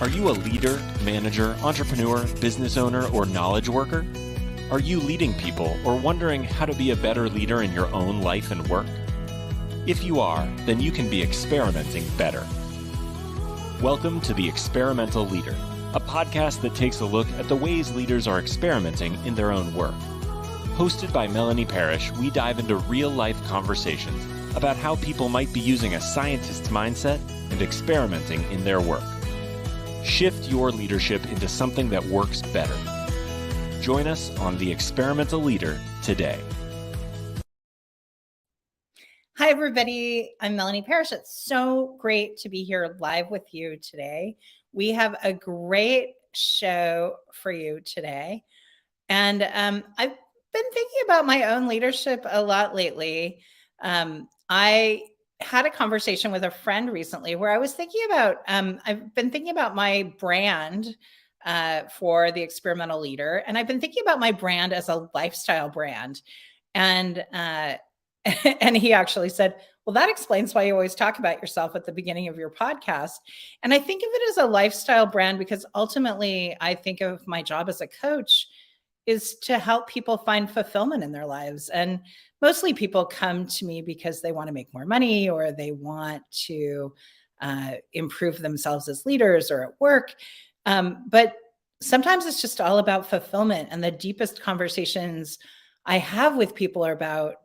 Are you a leader, manager, entrepreneur, business owner, or knowledge worker? Are you leading people or wondering how to be a better leader in your own life and work? If you are, then you can be experimenting better. Welcome to The Experimental Leader, a podcast that takes a look at the ways leaders are experimenting in their own work. Hosted by Melanie Parrish, we dive into real-life conversations about how people might be using a scientist's mindset and experimenting in their work. Shift your leadership into something that works better. Join us on The Experimental Leader today. Hi, everybody. I'm Melanie Parrish. It's so great to be here live with you today. We have a great show for you today. And I've been thinking about my own leadership a lot lately. I had a conversation with a friend recently where I was thinking about, I've been thinking about my brand for the experimental leader. And I've been thinking about my brand as a lifestyle brand. And and he actually said, well, that explains why you always talk about yourself at the beginning of your podcast. And I think of it as a lifestyle brand because ultimately I think of my job as a coach is to help people find fulfillment in their lives. And mostly people come to me because they want to make more money or they want to improve themselves as leaders or at work. But sometimes it's just all about fulfillment. And the deepest conversations I have with people are about,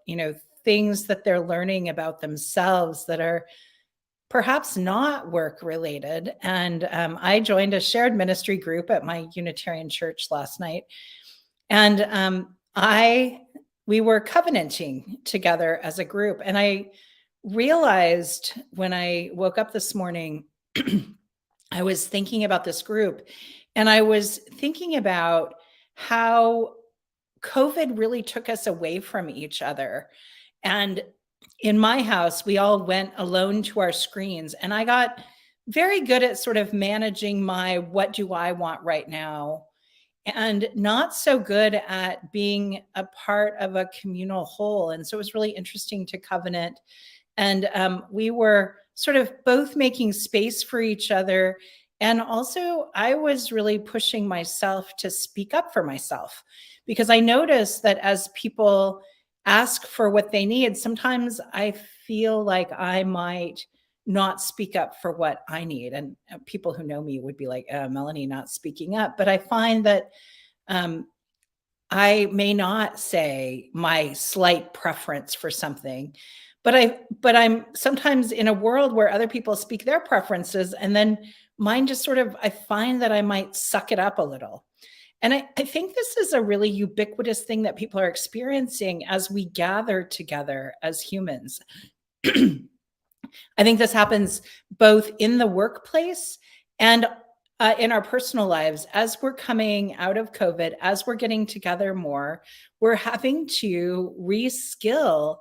things that they're learning about themselves that are perhaps not work related. And I joined a shared ministry group at my Unitarian church last night. And we were covenanting together as a group. And I realized when I woke up this morning, I was thinking about this group and I was thinking about how COVID really took us away from each other. And in my house, we all went alone to our screens. And I got very good at sort of managing my what do I want right now, and not so good at being a part of a communal whole. And so it was really interesting to covenant. And we were sort of both making space for each other. And also I was really pushing myself to speak up for myself, because I noticed that as people ask for what they need, sometimes I feel like I might not speak up for what I need. And people who know me would be like, Melanie not speaking up. But I find that I may not say my slight preference for something, but I'm sometimes in a world where other people speak their preferences and then mine just sort of, I find that I might suck it up a little. And I think this is a really ubiquitous thing that people are experiencing as we gather together as humans. I think this happens both in the workplace and in our personal lives. As we're coming out of COVID, as we're getting together more, we're having to reskill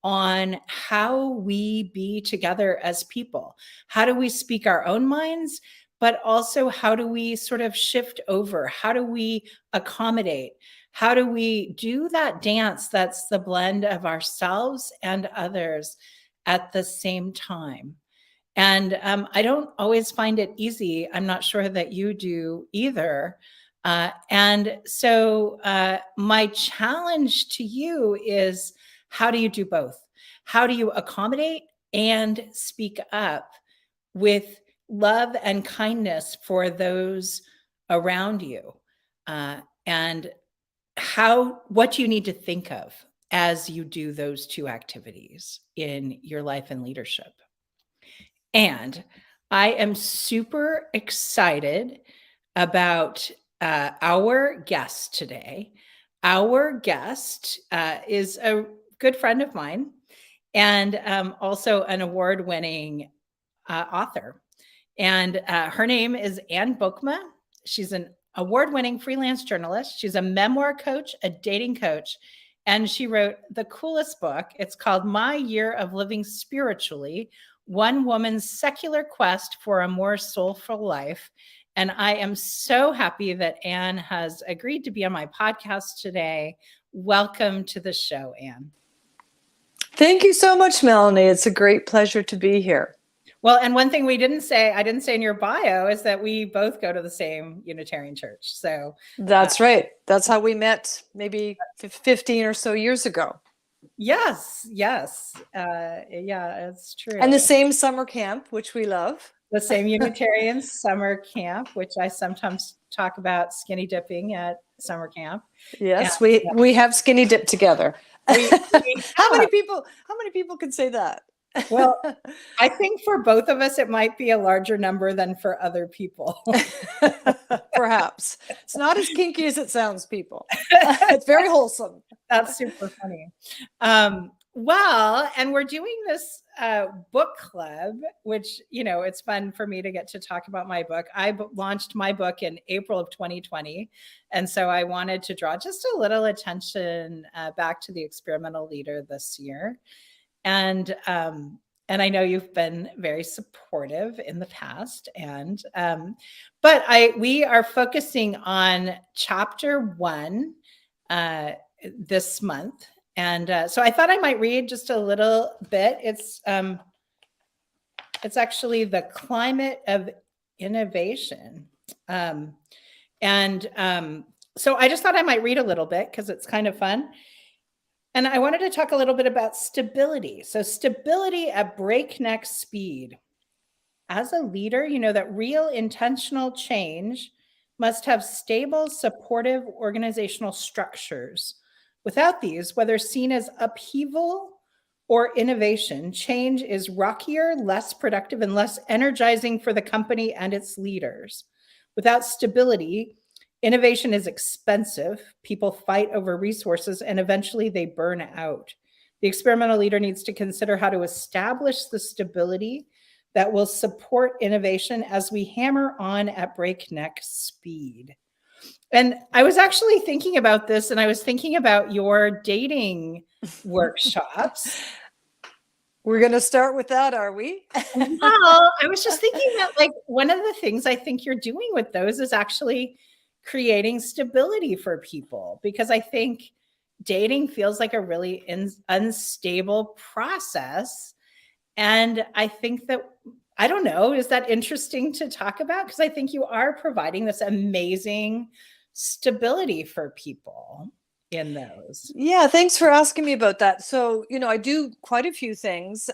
on how we be together as people. How do we speak our own minds, but also how do we sort of shift over? How do we accommodate? How do we do that dance that's the blend of ourselves and others at the same time? And I don't always find it easy. I'm not sure that you do either. And so my challenge to you is, how do you do both? How do you accommodate and speak up with love and kindness for those around you? And what do you need to think of as you do those two activities in your life and leadership? And I am super excited about our guest today. Our guest is a good friend of mine and also an award-winning author. And her name is Anne Bokma. She's an award-winning freelance journalist. She's a memoir coach, a dating coach, and she wrote the coolest book. It's called My Year of Living Spiritually, One Woman's Secular Quest for a More Soulful Life. And I am so happy that Anne has agreed to be on my podcast today. Welcome to the show, Anne. Thank you so much, Melanie. It's a great pleasure to be here. Well, and one thing I didn't say in your bio, is that we both go to the same Unitarian church. So That's right. That's how we met maybe 15 or so years ago. yes. Yeah, it's true. And the same summer camp, which we love. The same Unitarian summer camp, which I sometimes talk about skinny dipping at summer camp. Yes, we have skinny dip together. How many people can say that? Well, I think for both of us, it might be a larger number than for other people. Perhaps. It's not as kinky as it sounds, people. It's very wholesome. That's super funny. Well, and we're doing this book club, which, it's fun for me to get to talk about my book. I launched my book in April of 2020. And so I wanted to draw just a little attention back to the experimental leader this year. And I know you've been very supportive in the past, but we are focusing on chapter 1 this month, and so I thought I might read just a little bit. It's actually the climate of innovation, so I just thought I might read a little bit because it's kind of fun. And I wanted to talk a little bit about stability. So stability at breakneck speed. As a leader, you know that real intentional change must have stable, supportive organizational structures. Without these, whether seen as upheaval or innovation, change is rockier, less productive, and less energizing for the company and its leaders. Without stability, innovation is expensive. People fight over resources, and eventually they burn out. The experimental leader needs to consider how to establish the stability that will support innovation as we hammer on at breakneck speed. And I was actually thinking about this, and I was thinking about your dating workshops. We're going to start with that, are we? Well, I was just thinking that, one of the things I think you're doing with those is actually creating stability for people, because I think dating feels like a really unstable process. And I think that, I don't know, is that interesting to talk about? Because I think you are providing this amazing stability for people in those. Yeah, thanks for asking me about that. So, I do quite a few things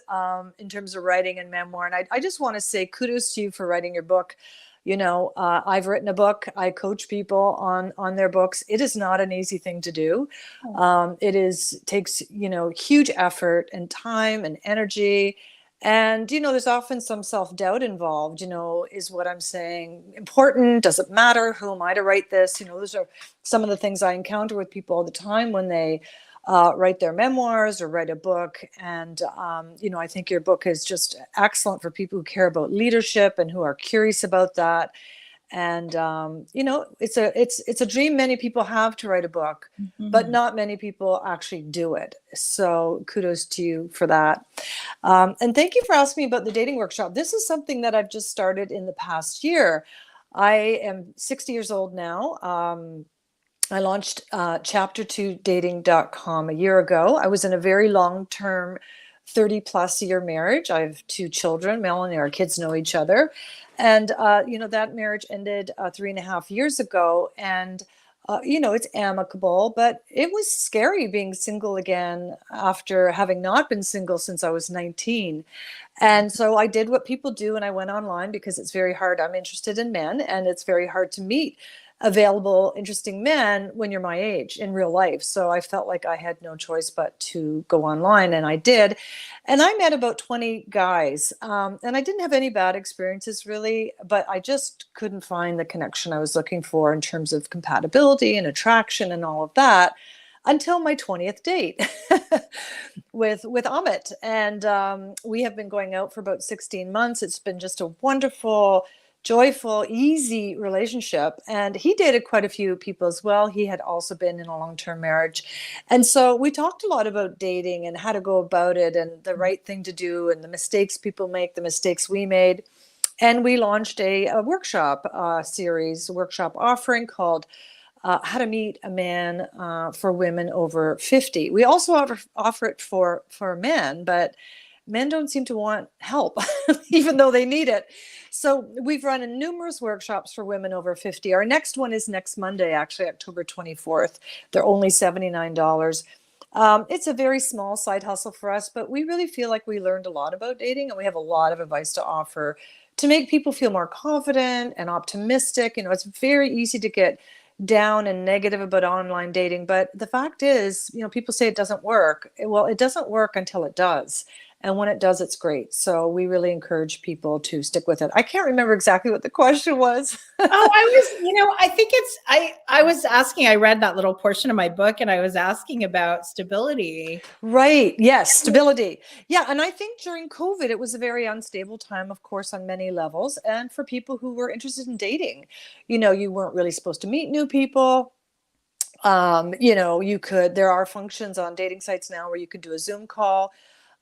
in terms of writing and memoir. And I just want to say kudos to you for writing your book. I've written a book. I coach people on their books. It is not an easy thing to do. It takes, huge effort and time and energy. And, there's often some self-doubt involved. Is what I'm saying important? Does it matter? Who am I to write this? Those are some of the things I encounter with people all the time when they write their memoirs or write a book. And, I think your book is just excellent for people who care about leadership and who are curious about that. And, it's a dream many people have to write a book, but not many people actually do it. So kudos to you for that. And thank you for asking me about the dating workshop. This is something that I've just started in the past year. I am 60 years old now. I launched chapter2dating.com a year ago. I was in a very long-term 30-plus year marriage. I have 2 children. Melanie, our kids know each other. And, that marriage ended 3.5 years ago. And, it's amicable, but it was scary being single again after having not been single since I was 19. And so I did what people do, and I went online because it's very hard. I'm interested in men, and it's very hard to meet available, interesting men when you're my age in real life. So I felt like I had no choice but to go online, and I did. And I met about 20 guys, and I didn't have any bad experiences really, but I just couldn't find the connection I was looking for in terms of compatibility and attraction and all of that until my 20th date with Amit. And we have been going out for about 16 months. It's been just a wonderful, joyful, easy relationship. And he dated quite a few people as well. He had also been in a long-term marriage. And so we talked a lot about dating and how to go about it and the right thing to do and the mistakes people make, the mistakes we made. And we launched a workshop series, workshop offering called How to Meet a Man for Women Over 50. We also offer it for men, but men don't seem to want help, even though they need it. So we've run numerous workshops for women over 50. Our next one is next Monday, actually, October 24th. They're only $79. It's a very small side hustle for us, but we really feel like we learned a lot about dating, and we have a lot of advice to offer to make people feel more confident and optimistic. You know, it's very easy to get down and negative about online dating, but the fact is, you know, people say it doesn't work. Well, it doesn't work until it does. And when it does, it's great. So we really encourage people to stick with it. I can't remember exactly what the question was. I think I was asking, I read that little portion of my book and I was asking about stability. Right. Yes. Stability. Yeah. And I think during COVID, it was a very unstable time, of course, on many levels. And for people who were interested in dating, you know, you weren't really supposed to meet new people. You know, there are functions on dating sites now where you could do a Zoom call.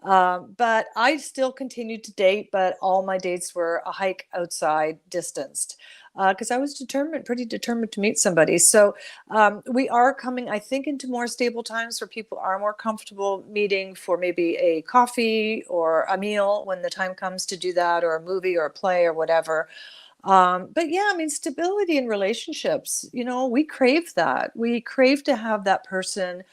But I still continued to date, but all my dates were a hike outside, distanced, because I was pretty determined to meet somebody. So we are coming, I think, into more stable times where people are more comfortable meeting for maybe a coffee or a meal when the time comes to do that, or a movie or a play or whatever. But yeah, I mean, stability in relationships, you know, we crave that. We crave to have that person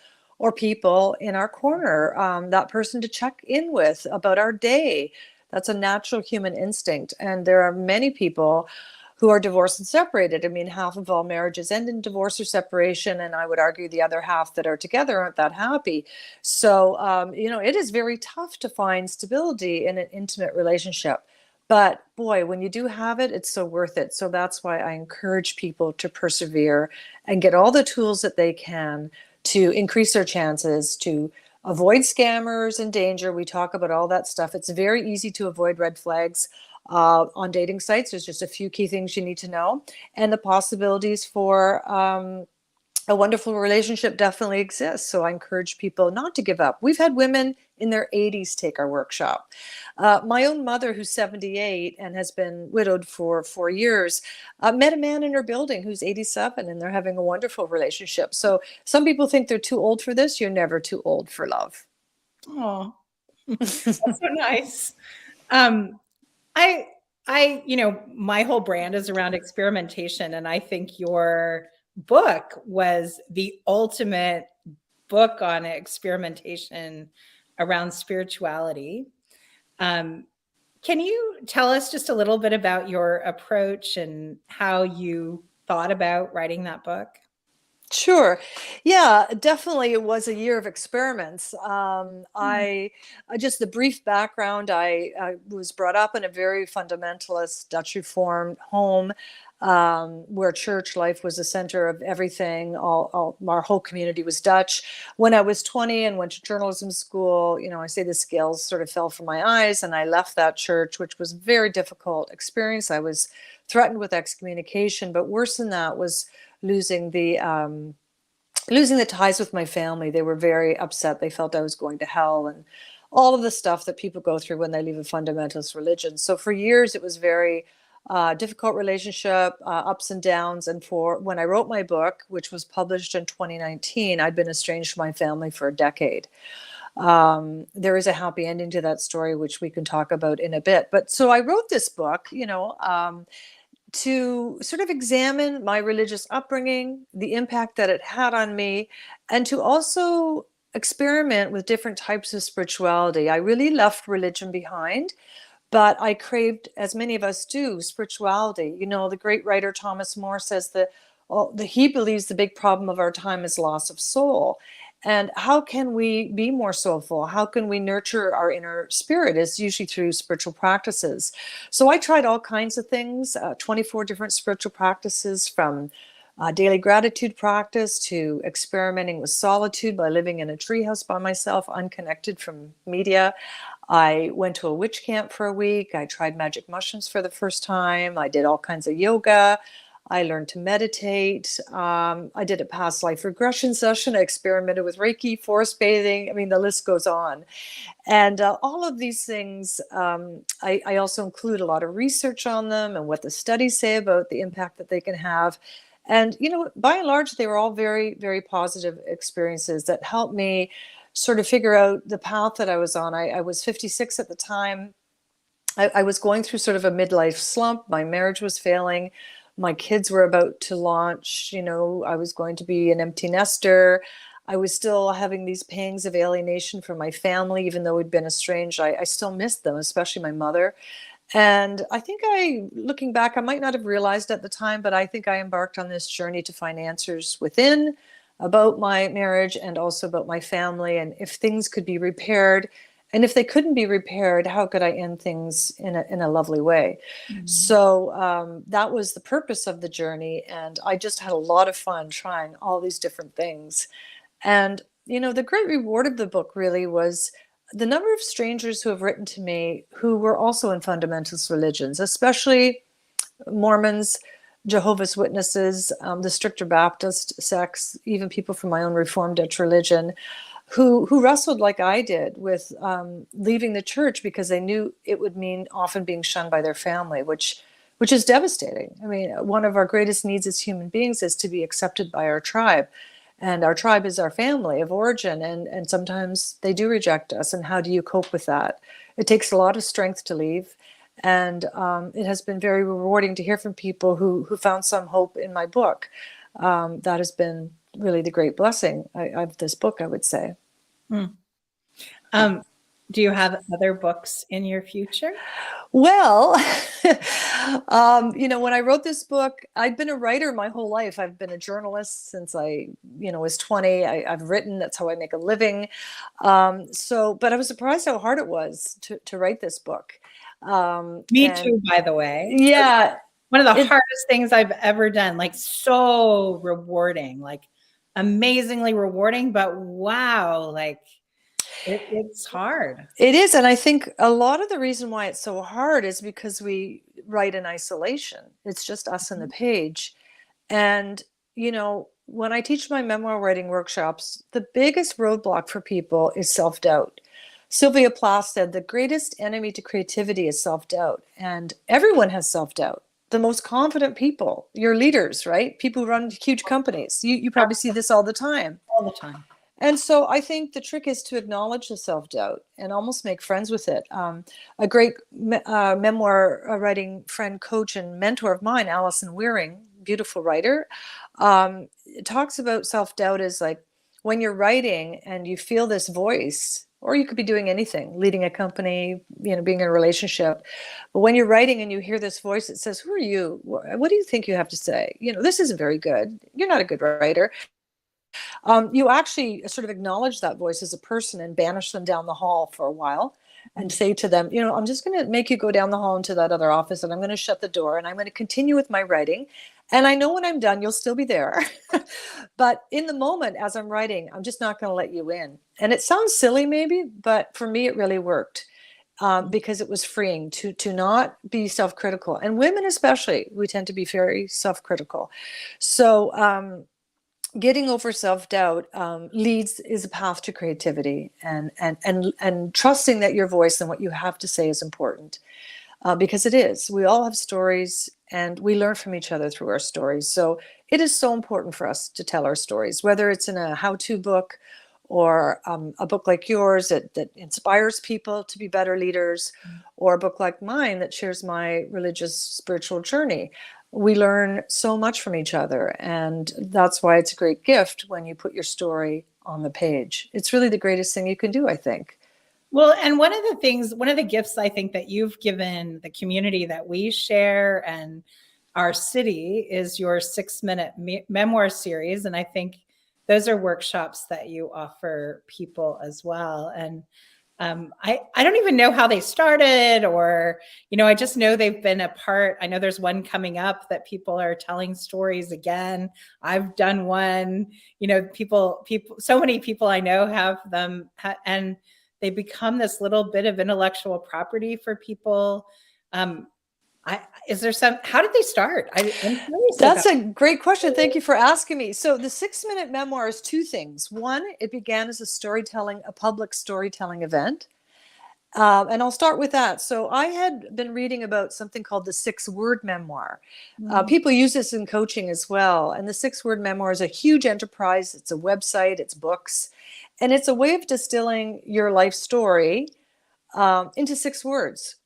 or people in our corner, that person to check in with about our day. That's a natural human instinct. And there are many people who are divorced and separated. I mean, half of all marriages end in divorce or separation. And I would argue the other half that are together aren't that happy. So, you know, it is very tough to find stability in an intimate relationship. But boy, when you do have it, it's so worth it. So that's why I encourage people to persevere and get all the tools that they can to increase their chances, to avoid scammers and danger. We talk about all that stuff. It's very easy to avoid red flags on dating sites. There's just a few key things you need to know. And the possibilities for a wonderful relationship definitely exists. So I encourage people not to give up. We've had women in their 80s take our workshop. My own mother, who's 78 and has been widowed for 4 years, met a man in her building who's 87, and they're having a wonderful relationship. So some people think they're too old for this. You're never too old for love. Oh, that's so nice. You know, my whole brand is around experimentation, and I think your book was the ultimate book on experimentation around spirituality. Can you tell us just a little bit about your approach and how you thought about writing that book? Sure. Yeah, definitely. It was a year of experiments. I just the brief background, I was brought up in a very fundamentalist Dutch Reformed home, where church life was the center of everything. Our whole community was Dutch. When I was 20 and went to journalism school, you know, I say the scales sort of fell from my eyes, and I left that church, which was a very difficult experience. I was threatened with excommunication, but worse than that was losing the ties with my family. They were very upset. They felt I was going to hell, and all of the stuff that people go through when they leave a fundamentalist religion. So for years, it was very difficult relationship, ups and downs. And when I wrote my book, which was published in 2019, I'd been estranged from my family for a decade. There is a happy ending to that story, which we can talk about in a bit. But so I wrote this book, you know, to sort of examine my religious upbringing, the impact that it had on me, and to also experiment with different types of spirituality. I really left religion behind, but I craved, as many of us do, spirituality. You know, the great writer Thomas More says that he believes the big problem of our time is loss of soul. And how can we be more soulful? How can we nurture our inner spirit? It's usually through spiritual practices. So I tried all kinds of things, 24 different spiritual practices, from daily gratitude practice to experimenting with solitude by living in a treehouse by myself, unconnected from media. I went to a witch camp for a week. I tried magic mushrooms for the first time. I did all kinds of yoga. I learned to meditate. I did a past life regression session. I experimented with Reiki, forest bathing. I mean, the list goes on. And all of these things, I also include a lot of research on them and what the studies say about the impact that they can have. And, you know, by and large, they were all very, very positive experiences that helped me sort of figure out the path that I was on. I was 56 at the time. I was going through sort of a midlife slump. My marriage was failing. My kids were about to launch. I was going to be an empty nester. I was still having these pangs of alienation from my family, even though we'd been estranged. I still missed them, especially my mother. And I think looking back, I might not have realized at the time, but I think I embarked on this journey to find answers within about my marriage and also about my family, and if things could be repaired. And if they couldn't be repaired, how could I end things in a lovely way? Mm-hmm. So that was the purpose of the journey. And I just had a lot of fun trying all these different things. And, the great reward of the book really was the number of strangers who have written to me who were also in fundamentalist religions, especially Mormons, Jehovah's Witnesses, the stricter Baptist sects, even people from my own Reformed Dutch religion, who wrestled like I did with leaving the church because they knew it would mean often being shunned by their family, which is devastating. I mean, one of our greatest needs as human beings is to be accepted by our tribe. And our tribe is our family of origin, and sometimes they do reject us. And how do you cope with that? It takes a lot of strength to leave. And it has been very rewarding to hear from people who found some hope in my book. That has been really the great blessing of this book, I would say. Do you have other books in your future? Well, when I wrote this book, I'd been a writer my whole life. I've been a journalist since I, was 20. I've written. That's how I make a living. But I was surprised how hard it was to write this book. Me too, by the way. Yeah. One of the hardest things I've ever done, like so rewarding, like amazingly rewarding, but wow, like it's hard. It is. And I think a lot of the reason why it's so hard is because we write in isolation. It's just us on the page. And, when I teach my memoir writing workshops, the biggest roadblock for people is self-doubt. Sylvia Plath said the greatest enemy to creativity is self-doubt. And everyone has self-doubt. The most confident people, your leaders, right? People who run huge companies. You probably see this all the time. All the time. And so I think the trick is to acknowledge the self-doubt and almost make friends with it. A great memoir writing friend, coach, and mentor of mine, Alison Wearing, beautiful writer, talks about self-doubt as like when you're writing and you feel this voice, or you could be doing anything, leading a company, being in a relationship. But when you're writing and you hear this voice that says, who are you? What do you think you have to say? This isn't very good. You're not a good writer. You actually sort of acknowledge that voice as a person and banish them down the hall for a while and say to them, I'm just going to make you go down the hall into that other office, and I'm going to shut the door, and I'm going to continue with my writing. And I know when I'm done, you'll still be there. But in the moment, as I'm writing, I'm just not going to let you in. And it sounds silly maybe, but for me, it really worked. Because it was freeing to not be self-critical. And women especially, we tend to be very self-critical. So getting over self-doubt is a path to creativity, and trusting that your voice and what you have to say is important, because it is. We all have stories, and we learn from each other through our stories. So it is so important for us to tell our stories, whether it's in a how-to book or a book like yours that inspires people to be better leaders, or a book like mine that shares my religious spiritual journey. We learn so much from each other, and that's why it's a great gift when you put your story on the page. It's really the greatest thing you can do, I think. Well, and one of the gifts I think that you've given the community that we share and our city is your 6-minute memoir series. And I think those are workshops that you offer people as well. And I don't even know how they started, or, I just know they've been a part. I know there's one coming up that people are telling stories again. I've done one, people, so many people I know have them, and they become this little bit of intellectual property for people. How did they start? I'm curious. That's a great question. Thank you for asking me. So the 6-minute memoir is two things. One, it began as a public storytelling event. And I'll start with that. So I had been reading about something called the 6-word memoir. People use this in coaching as well. And the 6-word memoir is a huge enterprise. It's a website, it's books, and it's a way of distilling your life story into 6 words.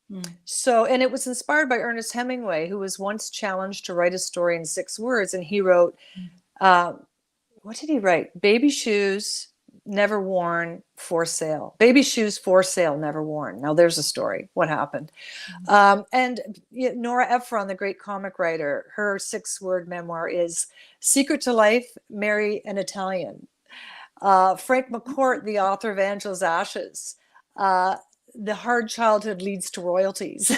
So, and it was inspired by Ernest Hemingway, who was once challenged to write a story in 6 words. And he wrote, what did he write? Baby shoes, never worn, for sale. Baby shoes for sale, never worn. Now there's a story. What happened? And Nora Ephron, the great comic writer, her 6-word memoir is Secret to Life, Marry an Italian. Frank McCourt, the author of Angela's Ashes, the hard childhood leads to royalties.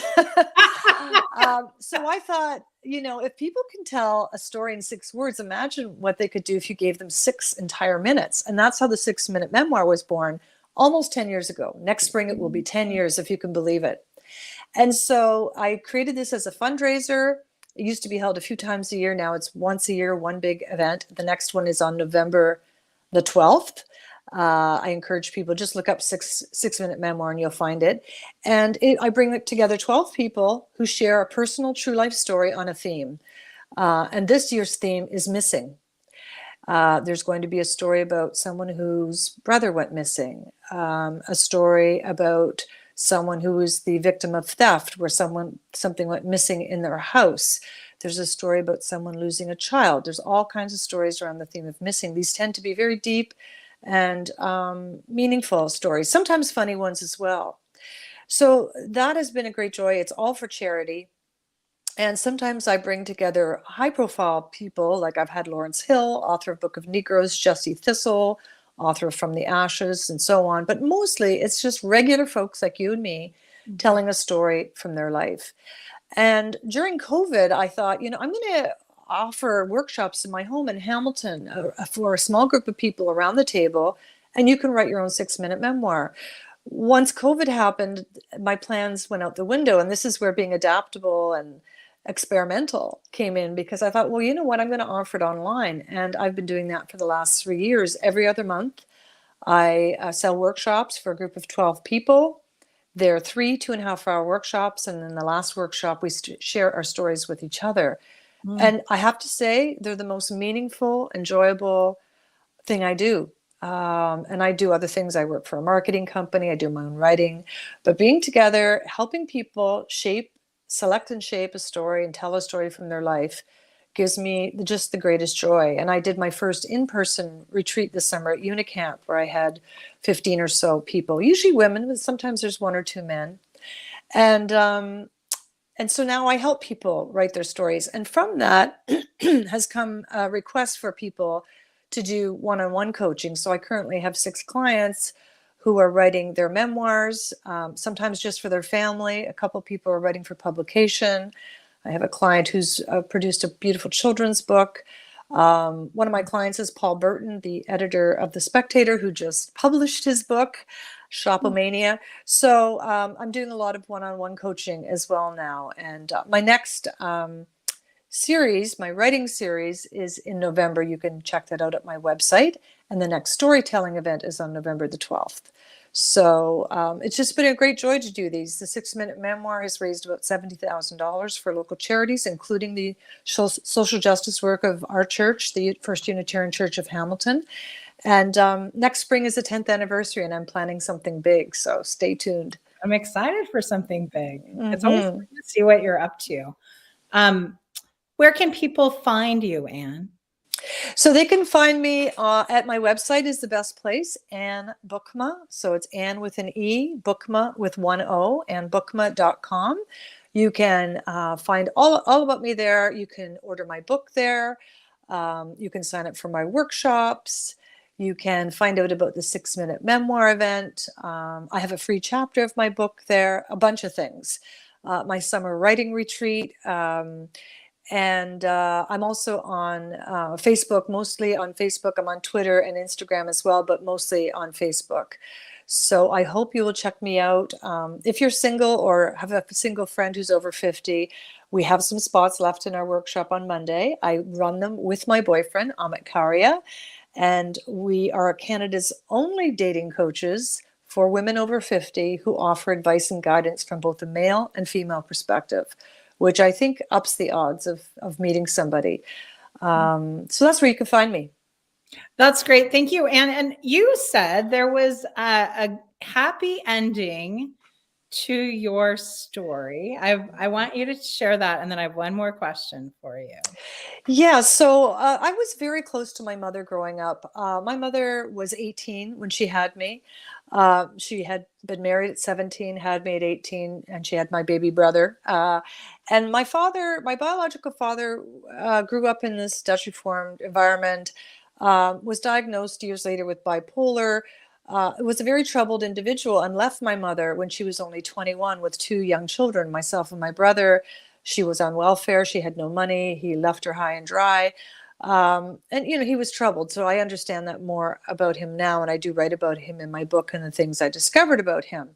So I thought, if people can tell a story in 6 words, imagine what they could do if you gave them 6 entire minutes. And that's how the 6-minute memoir was born almost 10 years ago. Next spring, it will be 10 years, if you can believe it. And so I created this as a fundraiser. It used to be held a few times a year. Now it's once a year, one big event. The next one is on November the 12th. I encourage people, just look up 6-minute memoir and you'll find it. And I bring together 12 people who share a personal true life story on a theme. And this year's theme is missing. There's going to be a story about someone whose brother went missing, a story about someone who was the victim of theft, where something went missing in their house. There's a story about someone losing a child. There's all kinds of stories around the theme of missing. These tend to be very deep and meaningful stories, sometimes funny ones as well. So that has been a great joy. It's all for charity. And sometimes I bring together high-profile people, like I've had Lawrence Hill, author of Book of Negroes, Jessie Thistle, author of From the Ashes, and so on. But mostly it's just regular folks like you and me telling a story from their life. And during COVID, I thought, I'm going to offer workshops in my home in Hamilton for a small group of people around the table, and you can write your own 6-minute memoir. Once COVID happened, my plans went out the window, and this is where being adaptable and experimental came in, because I thought, well, you know what, I'm going to offer it online. And I've been doing that for the last 3 years. Every other month, I sell workshops for a group of 12 people. They're 3 2.5-hour workshops. And in the last workshop, we share our stories with each other. And I have to say, they're the most meaningful, enjoyable thing I do. And I do other things. I work for a marketing company. I do my own writing. But being together, helping people select and shape a story and tell a story from their life gives me just the greatest joy. And I did my first in-person retreat this summer at Unicamp, where I had 15 or so people, usually women, but sometimes there's 1 or 2 men. And so now I help people write their stories. And from that has come a request for people to do one-on-one coaching. So I currently have 6 clients who are writing their memoirs, sometimes just for their family. A couple people are writing for publication. I have a client who's produced a beautiful children's book. One of my clients is Paul Burton, the editor of The Spectator, who just published his book, Shopomania. So I'm doing a lot of one-on-one coaching as well now. And my next series, my writing series, is in November. You can check that out at my website. And the next storytelling event is on November the 12th. So it's just been a great joy to do these. The 6-minute memoir has raised about $70,000 for local charities, including the social justice work of our church, the First Unitarian Church of Hamilton. And next spring is the 10th anniversary, and I'm planning something big. So stay tuned. I'm excited for something big. It's always fun to see what you're up to. Where can people find you, Anne? So they can find me at my website is the best place, Anne Bokma. So it's Anne with an E, Bokma with 1 O, annebokma.com. You can find all about me there. You can order my book there. You can sign up for my workshops. You can find out about the 6-minute memoir event. I have a free chapter of my book there, a bunch of things. My summer writing retreat. And I'm also on Facebook, mostly on Facebook. I'm on Twitter and Instagram as well, but mostly on Facebook. So I hope you will check me out. If you're single or have a single friend who's over 50, we have some spots left in our workshop on Monday. I run them with my boyfriend, Amit Karia, and we are Canada's only dating coaches for women over 50 who offer advice and guidance from both a male and female perspective, which I think ups the odds of meeting somebody. So that's where you can find me. That's great. Thank you, Anne. And you said there was a happy ending to your story. I want you to share that. And then I have one more question for you. Yeah, so I was very close to my mother growing up. My mother was 18 when she had me. She had been married at 17, had me at 18, and she had my baby brother. And my father, my biological father, grew up in this Dutch Reformed environment, was diagnosed years later with bipolar. Was a very troubled individual and left my mother when she was only 21 with two young children, myself and my brother. She was on welfare. She had no money. He left her high and dry. And, you know, he was troubled. So I understand that more about him now. And I do write about him in my book and the things I discovered about him.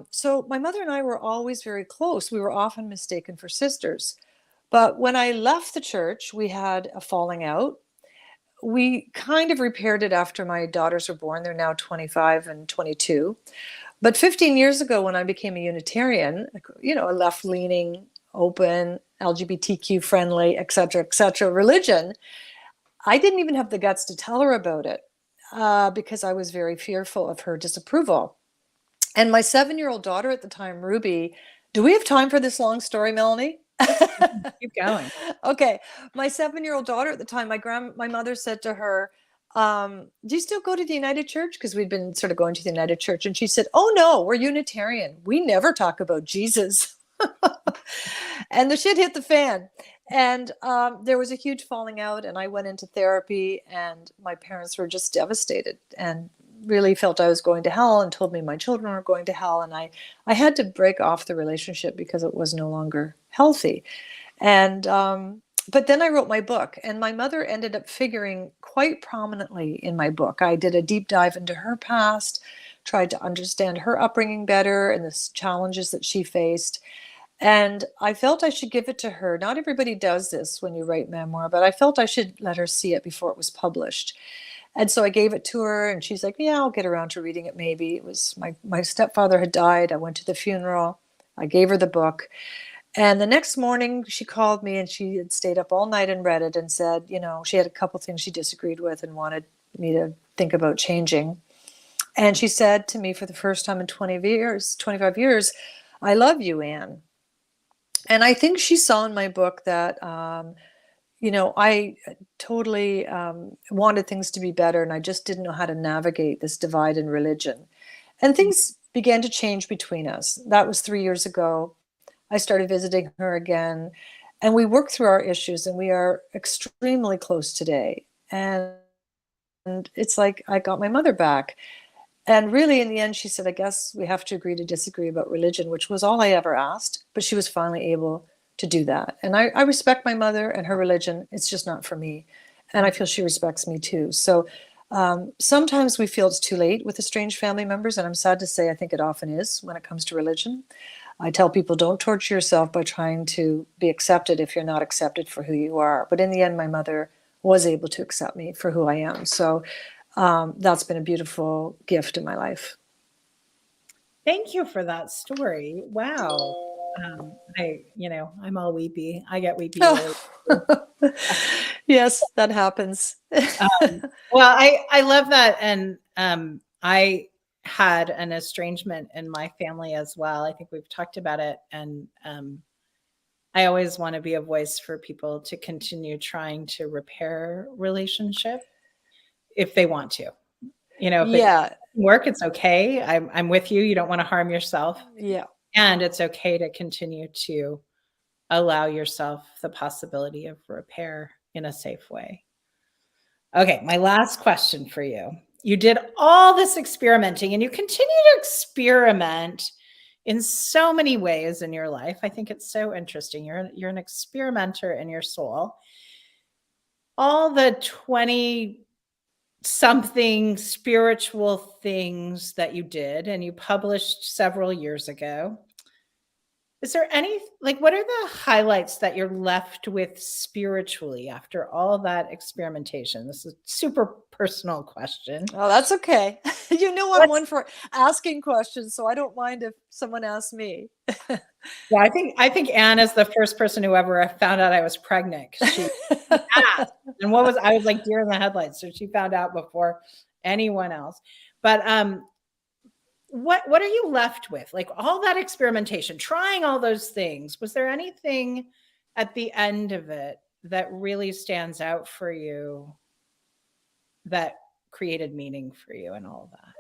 So my mother and I were always very close. We were often mistaken for sisters. But when I left the church, we had a falling out. We kind of repaired it after my daughters were born. They're now 25 and 22. But 15 years ago, when I became a Unitarian, you know, a left-leaning, open, LGBTQ friendly, et cetera, religion, I didn't even have the guts to tell her about it because I was very fearful of her disapproval. And my 7-year-old daughter at the time, Ruby, do we have time for this long story, Melanie? Keep going. Okay. My 7-year-old daughter at the time, my mother said to her, do you still go to the United Church? Because we'd been sort of going to the United Church. And she said, oh, no, we're Unitarian. We never talk about Jesus. And the shit hit the fan. And there was a huge falling out. And I went into therapy. And my parents were just devastated and really felt I was going to hell and told me my children were going to hell. And I had to break off the relationship because it was no longer healthy. And but then I wrote my book, and my mother ended up figuring quite prominently in my book. I did a deep dive into her past, tried to understand her upbringing better and the challenges that she faced. And I felt I should give it to her. Not everybody does this when you write memoir, but I felt I should let her see it before it was published. And so I gave it to her, and she's like, yeah, I'll get around to reading it maybe. It was my stepfather had died. I went to the funeral. I gave her the book. And the next morning she called me, and she had stayed up all night and read it and said, you know, she had a couple things she disagreed with and wanted me to think about changing. And she said to me for the first time in 25 years, I love you, Anne. And I think she saw in my book that, you know, I totally wanted things to be better, and I just didn't know how to navigate this divide in religion. And things began to change between us. That was 3 years ago. I started visiting her again, and we worked through our issues, and we are extremely close today. And it's like I got my mother back. And really, in the end, she said, I guess we have to agree to disagree about religion, which was all I ever asked. But she was finally able to do that. And I respect my mother and her religion. It's just not for me. And I feel she respects me too. So sometimes we feel it's too late with estranged family members. And I'm sad to say, I think it often is when it comes to religion. I tell people, don't torture yourself by trying to be accepted if you're not accepted for who you are. But in the end, my mother was able to accept me for who I am. So that's been a beautiful gift in my life. Thank you for that story. Wow. I'm all weepy. I get weepy. Yes, that happens. Well, I love that. And I had an estrangement in my family as well. I think we've talked about it. And I always want to be a voice for people to continue trying to repair relationship if they want to. You know, if it doesn't work, it's okay. I'm with you. You don't want to harm yourself. Yeah. And it's okay to continue to allow yourself the possibility of repair in a safe way. Okay, my last question for you. You did all this experimenting, and you continue to experiment in so many ways in your life. I think it's so interesting. You're an experimenter in your soul. All the 20 something spiritual things that you did, and you published several years ago. Is there any, like, what are the highlights that you're left with spiritually after all that experimentation? This is a super personal question. Oh, that's okay. You know, I'm one for asking questions, so I don't mind if someone asks me. Yeah, I think Anne is the first person who ever found out I was pregnant. She asked, and I was like deer in the headlights, so she found out before anyone else. But what are you left with? Like all that experimentation, trying all those things. Was there anything at the end of it that really stands out for you that created meaning for you and all of that?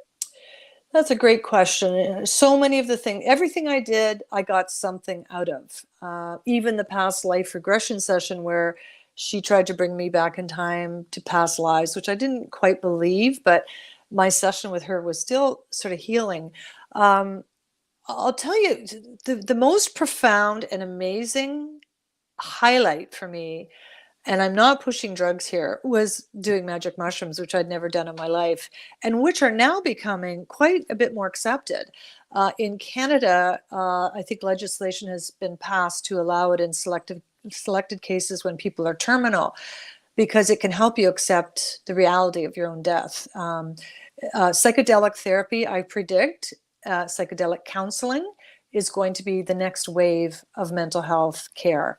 That's a great question. So many of the things, everything I did, I got something out of. Even the past life regression session where she tried to bring me back in time to past lives, which I didn't quite believe, but my session with her was still sort of healing. I'll tell you, the most profound and amazing highlight for me, and I'm not pushing drugs here, was doing magic mushrooms, which I'd never done in my life, and which are now becoming quite a bit more accepted. In Canada, I think legislation has been passed to allow it in selected cases when people are terminal, because it can help you accept the reality of your own death. Psychedelic therapy, I predict, psychedelic counseling is going to be the next wave of mental health care.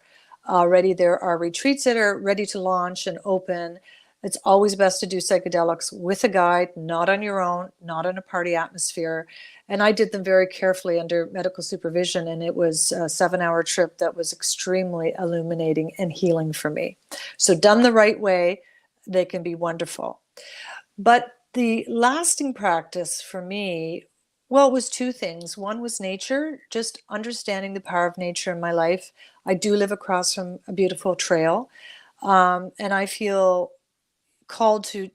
Already there are retreats that are ready to launch and open. It's always best to do psychedelics with a guide, not on your own, not in a party atmosphere. And I did them very carefully under medical supervision, and it was a 7-hour trip that was extremely illuminating and healing for me. So done the right way, they can be wonderful. But the lasting practice for me, well, it was two things. One was nature, just understanding the power of nature in my life. I do live across from a beautiful trail, and I feel called to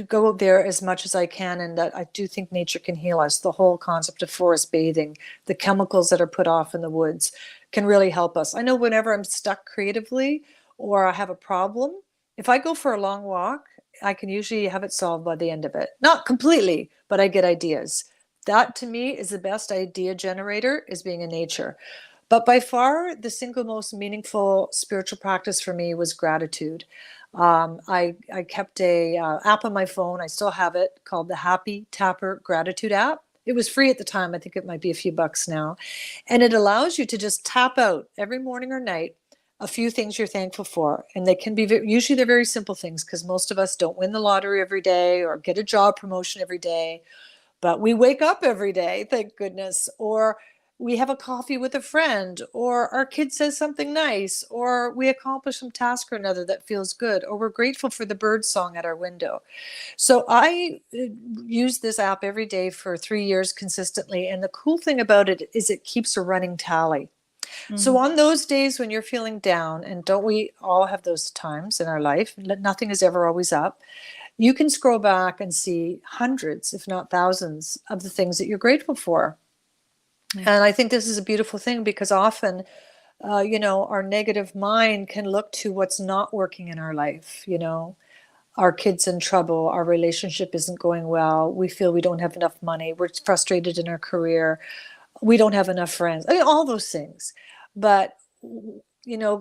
go there as much as I can, and that I do think nature can heal us. The whole concept of forest bathing, the chemicals that are put off in the woods can really help us. I know whenever I'm stuck creatively or I have a problem, if I go for a long walk, I can usually have it solved by the end of it. Not completely, but I get ideas. That to me is the best idea generator, is being in nature. But by far, the single most meaningful spiritual practice for me was gratitude. I kept a app on my phone. I still have it, called the Happy Tapper Gratitude app. It was free at the time. I think it might be a few bucks now. And it allows you to just tap out every morning or night a few things you're thankful for. And they can be, usually they're very simple things, because most of us don't win the lottery every day or get a job promotion every day. But we wake up every day, thank goodness, or we have a coffee with a friend, or our kid says something nice, or we accomplish some task or another that feels good, or we're grateful for the bird song at our window. So I use this app every day for 3 years consistently. And the cool thing about it is it keeps a running tally. Mm-hmm. So on those days when you're feeling down, and don't we all have those times in our life, nothing is ever always up, you can scroll back and see hundreds, if not thousands, of the things that you're grateful for. Yeah. And I think this is a beautiful thing, because often, our negative mind can look to what's not working in our life. Our kid's in trouble, our relationship isn't going well, we feel we don't have enough money, we're frustrated in our career, we don't have enough friends. I mean, all those things. But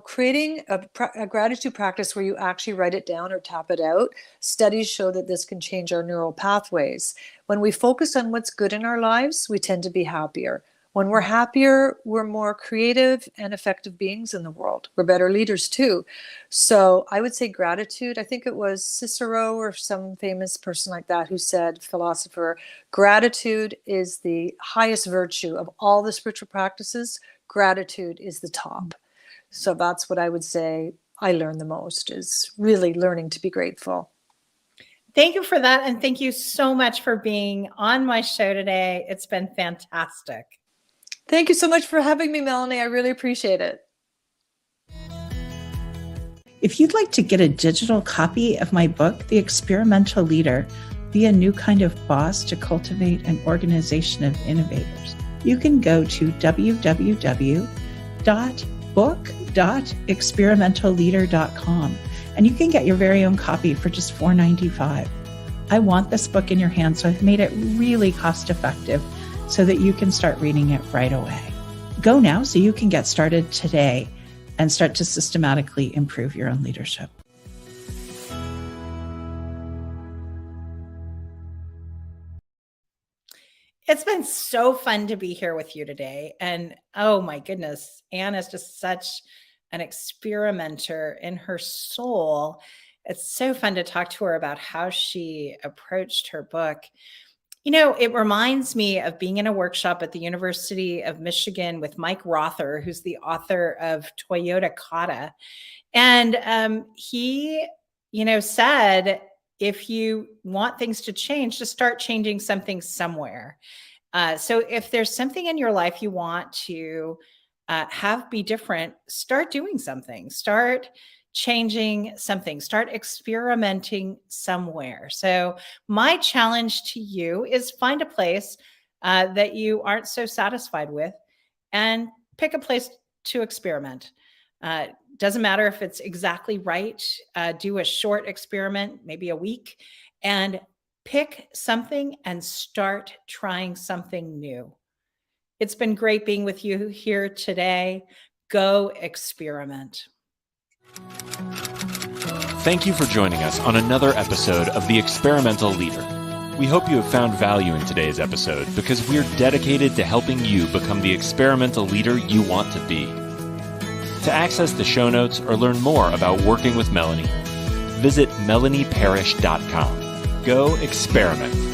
creating a gratitude practice where you actually write it down or tap it out, studies show that this can change our neural pathways. When we focus on what's good in our lives, we tend to be happier. When we're happier, we're more creative and effective beings in the world. We're better leaders too. So I would say gratitude. I think it was Cicero or some famous person like that who said, philosopher, gratitude is the highest virtue of all the spiritual practices. Gratitude is the top. So that's what I would say I learned the most, is really learning to be grateful. Thank you for that. And thank you so much for being on my show today. It's been fantastic. Thank you so much for having me, Melanie. I really appreciate it. If you'd like to get a digital copy of my book, The Experimental Leader, Be a New Kind of Boss to Cultivate an Organization of Innovators, you can go to www.book.experimentalleader.com, and you can get your very own copy for just $4.95. I want this book in your hands, so I've made it really cost effective so that you can start reading it right away. Go now so you can get started today and start to systematically improve your own leadership. It's been so fun to be here with you today. And oh my goodness, Anne is just such an experimenter in her soul. It's so fun to talk to her about how she approached her book. You know, it reminds me of being in a workshop at the University of Michigan with Mike Rother, who's the author of Toyota Kata. And he, said, if you want things to change, just start changing something somewhere. So if there's something in your life you want to have be different, start doing something, start changing something, start experimenting somewhere. So my challenge to you is find a place that you aren't so satisfied with and pick a place to experiment. Doesn't matter if it's exactly right. Do a short experiment, maybe a week, and pick something and start trying something new. It's been great being with you here today. Go experiment. Thank you for joining us on another episode of The Experimental Leader. We hope you have found value in today's episode because we're dedicated to helping you become the experimental leader you want to be. To access the show notes or learn more about working with Melanie, visit melanieparish.com. Go experiment.